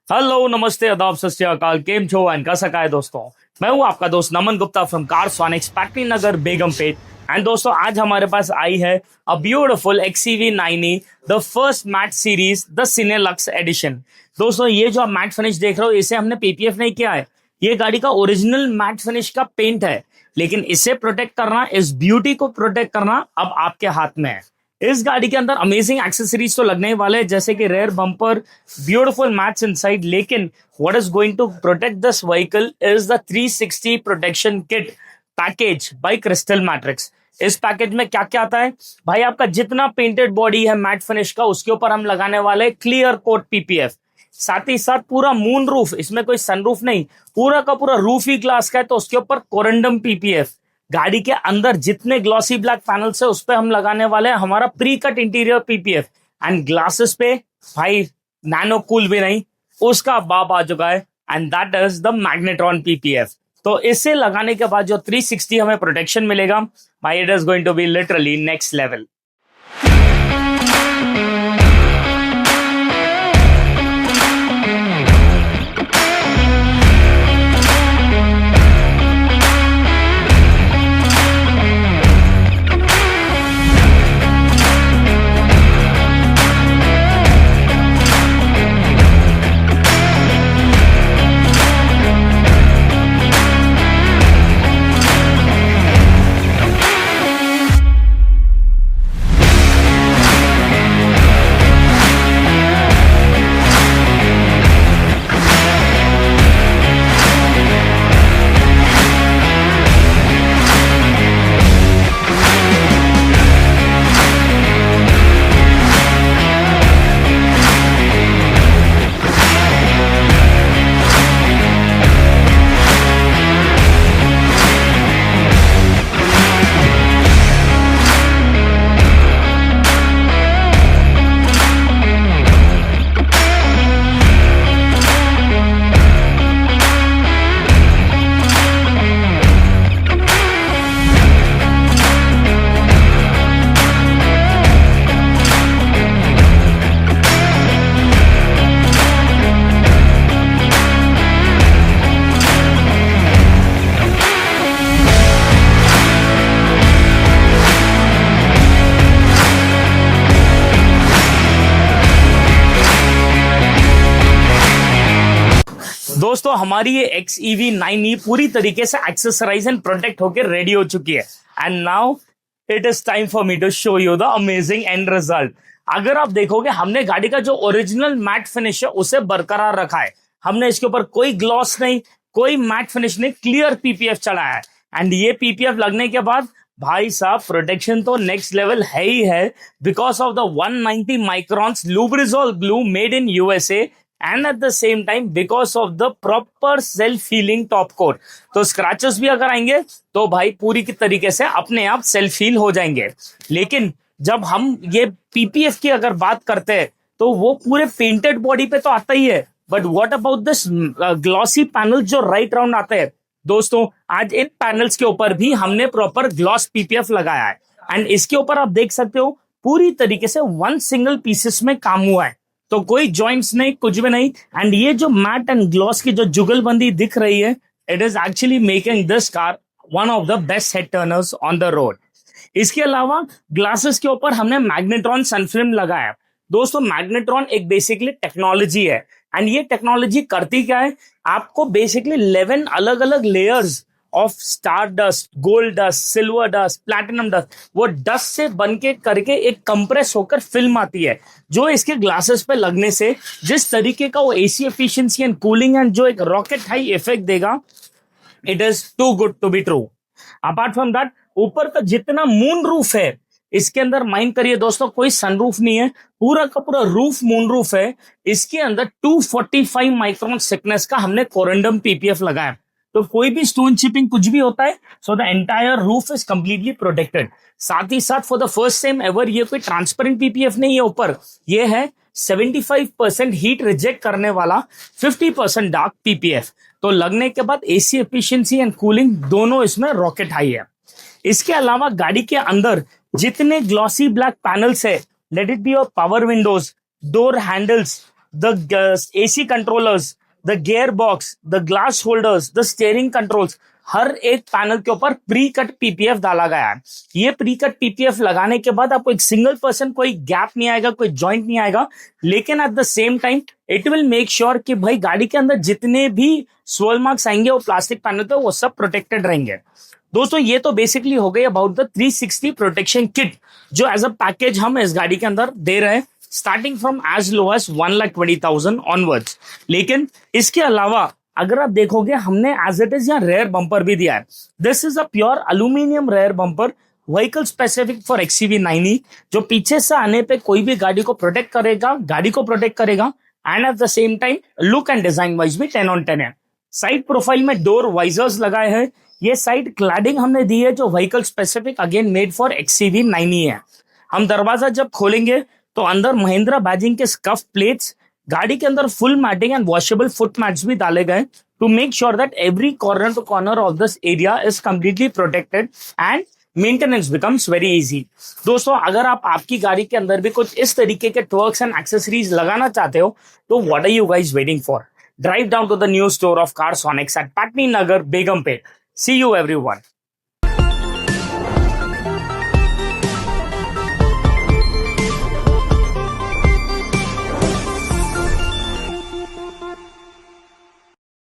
Hello, नमस्ते, आदाब, सत श्री अकाल, केम छो एंड कैसा का है दोस्तों। मैं हूं आपका दोस्त Naman Gupta from car Sonix, Patny Nagar, Begumpet. And दोस्तों, आज हमारे पास आई है a beautiful XEV 9e, the first matte series, the Cinelux edition. दोस्तों, ये जो आप मैट फिनिश देख रहे हो, इसे हमने PPF नहीं किया है। ये गाड़ी का ओरिजिनल मैट फिनिश का पेंट है, लेकिन इसे प्रोटेक्ट करना, इस ब्यूटी को प्रोटेक्ट करना अब आपके हाथ में है। इस गाड़ी के अंदर अमेजिंग एक्सेसरीज तो लगने ही वाले हैं, जैसे कि rare bumper, beautiful mats inside. लेकिन what is going to protect this vehicle is the 360 protection kit package by crystal matrix. इस पैकेज में क्या क्या आता है भाई? आपका जितना पेंटेड बॉडी है मैट फिनिश का, उसके ऊपर हम लगाने वाले क्लियर कोट PPF। साथ ही साथ पूरा मून रूफ, इसमें कोई सनरूफ नहीं, पूरा का पूरा रूफ ही ग्लास का है, तो उसके ऊपर कोरंडम PPF। गाड़ी के अंदर जितने ग्लॉसी ब्लैक पैनल्स है, उस पे हम लगाने वाले हैं हमारा pre cut interior PPF। And glasses पे भाई नैनो कूल भी नहीं, उसका बाप आ चुका है, and that is the magnetron PPF। तो इसे लगाने के बाद जो 360 हमें प्रोटेक्शन मिलेगा भाई, it is going to be literally next level. दोस्तों, हमारी ये XEV 9e पूरी तरीके से एक्सेसराइज एंड प्रोटेक्ट होकर रेडी हो चुकी है। And now it is time for me to show you the amazing end result. अगर आप देखोगे, हमने गाड़ी का जो ओरिजिनल मैट फिनिश है उसे बरकरार रखा है। हमने इसके ऊपर कोई ग्लॉस नहीं, कोई मैट फिनिश नहीं, क्लियर PPF चढ़ाया है। एंड ये PPF लगने के बाद भाई साहब, प्रोटेक्शन तो नेक्स्ट लेवल है ही है, because of the 190 microns Lubrizol blue made in USA, and at the same time because of the proper self healing top coat. तो स्क्रैचेस भी अगर आएंगे तो भाई पूरी की तरीके से अपने आप सेल्फ हील हो जाएंगे। लेकिन जब हम ये PPF की अगर बात करते हैं, तो वो पूरे पेंटेड बॉडी पे तो आता ही है, but what about this glossy panel जो राइट राउंड आते हैं? दोस्तों, आज इन पैनल्स के ऊपर भी हमने प्रॉपर ग्लॉस PPF लगाया है। एंड इसके ऊपर आप देख सकते हो पूरी तरीके से वन सिंगल पीसेस में काम हुआ है, तो कोई जॉइंट्स नहीं, कुछ भी नहीं। एंड ये जो मैट एंड ग्लॉस की जो जुगलबंदी दिख रही है, it is actually making this car one of the best head Turners on the road. इसके अलावा ग्लासेस के ऊपर हमने मैग्नेट्रॉन सनफिल्म लगाया। दोस्तों, मैग्नेट्रॉन एक बेसिकली टेक्नोलॉजी है, एंड ये टेक्नोलॉजी करती क्या है? आपको बेसिकली 11 अलग अलग layers of star dust, gold dust, silver dust, platinum dust, वो डस्ट से बन के करके एक कंप्रेस होकर फिल्म आती है, जो इसके ग्लासेस पे लगने से जिस तरीके का वो AC efficiency and cooling and जो एक रॉकेट हाई इफेक्ट देगा, it is too good to be true. Apart from that, ऊपर का जितना मून रूफ है, इसके अंदर माइंड करिए दोस्तों, कोई सनरूफ नहीं है, पूरा का पूरा रूफ मून रूफ है। इसके अंदर 245 माइक्रोन थिकनेस का हमने कोरंडम PPF लगाया, तो कोई भी स्टोन चिपिंग कुछ भी होता है, so the entire roof is completely protected. साथ ही साथ for the first time ever ये कोई ट्रांसपेरेंट PPF नहीं है ऊपर, ये है 75% हीट रिजेक्ट करने वाला 50% डार्क PPF। तो लगने के बाद AC एफिशिएंसी एंड कूलिंग दोनों इसमें रॉकेट हाई है। इसके अलावा गाड़ी के अंदर जितने ग्लॉसी ब्लैक पैनल्स है, let it be your power Windows, door handles, the AC controllers, the gearbox, the glass holders, the steering controls, हर एक पैनल के ऊपर प्री कट पीपीएफ डाला गया है। ये प्री कट पीपीएफ लगाने के बाद आपको एक सिंगल पर्सन कोई गैप नहीं आएगा, कोई जॉइंट नहीं आएगा, लेकिन eight the same time it will make sure कि भाई गाड़ी के अंदर जितने भी सोल मार्क्स आएंगे वो प्लास्टिक पैनल पे वो सब प्रोटेक्टेड रहेंगे। दोस्तों ये तो बेसिकली हो गई अबाउट द 360 प्रोटेक्शन किट जो एज अ पैकेज हम इस गाड़ी के अंदर दे रहे हैं, starting from as low as 1,20,000 onwards. लेकिन इसके अलावा अगर आप देखोगे हमने एज इट इज यहाँ रेयर बम्पर भी दिया है। This is a pure aluminium rear bumper, vehicle specific for XEV 9e, जो पीछे से आने पे कोई भी गाड़ी को प्रोटेक्ट करेगा, गाड़ी को प्रोटेक्ट करेगा, and at the same time look and design wise भी 10 on 10 है। साइड प्रोफाइल में डोर वाइजर्स लगाए हैं। ये साइड क्लैडिंग हमने दी है जो vehicle specific again made for XEV 9e है। हम दरवाजा जब खोलेंगे तो अंदर महिंद्रा बैजिंग के स्कफ प्लेट्स, गाड़ी के अंदर full matting and washable foot mats भी डाले गए to make sure that every corner to corner of this area is completely protected and maintenance becomes very easy. दोस्तों अगर आप आपकी गाड़ी के अंदर भी कुछ इस तरीके के ट्वर्क्स एंड एक्सेसरीज लगाना चाहते हो तो what are you guys waiting for? Drive down to the new store of Carsonics at Patni Nagar, Begumpet. See you everyone.